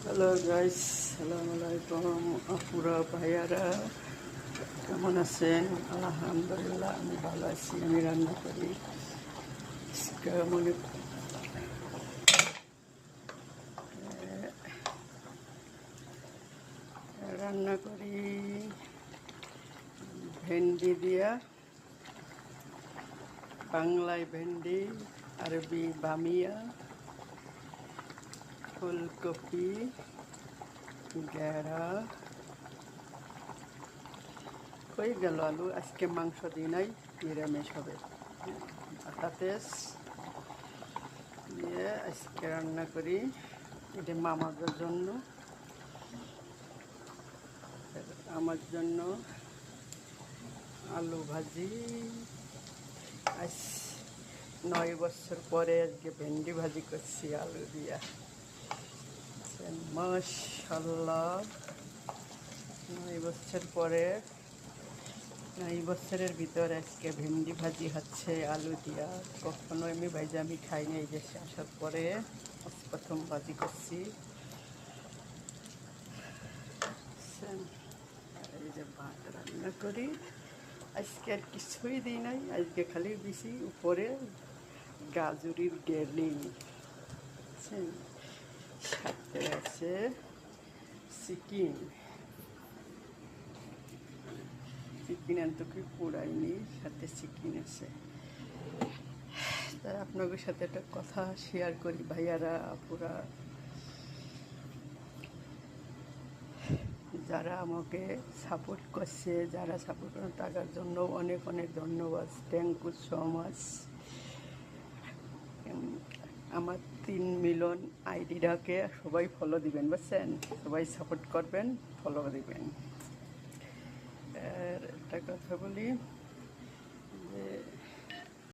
Hello guys, আসসালামু আলাইকুম আপুরা ভাইয়ারা, কেমন আছেন? আলহামদুলিল্লাহ আমি ভালো আছি। আমি রান্না করি মনে রান্না করি ভেন্ডি দিয়া, বাংলায় ভেন্ডি, আরবি বামিয়া, ফুলকপি, গেরা, হয়ে গেল আলু। আজকে মাংস দিই নাই, নিরামিষ হবে। আটা তেজ দিয়ে আজকে রান্না করি। এটা মামাদের জন্য, আমার জন্য আলু ভাজি। আজ 9 বছর পরে আজকে ভেন্ডি ভাজি করছি আলু দিয়া। মাশাল্লাহ, 9 বছর পরে, 9 বছরের ভিতরে আজকে ভেন্ডি ভাজি হচ্ছে আলু দিয়া। কখনো আমি ভাজি আমি খাইনি, এই দেশে আসার পরে আজ প্রথম ভাজি করছি। এই যে ভাত রান্না করি, আজকে আর কিছুই দিই নাই, আজকে খালি দিছি উপরে গাজরের গেলি, সাথে আছে চিকেন। চিকেন আনতো কি পোড়াইনি, সাথে চিকেন আছে। তাই আপনাদের সাথে একটা কথা শেয়ার করি ভাইয়ারা আপুরা, যারা আমাকে সাপোর্ট করছে, যারা সাপোর্ট করেন তাদের জন্য অনেক অনেক ধন্যবাদ। Thank you so much. আমার 3 মিলিয়ন আইডিটাকে সবাই ফলো দিবেন, বুঝছেন? সবাই সাপোর্ট করবেন, ফলো দিবেন। আর একটা কথা বলি যে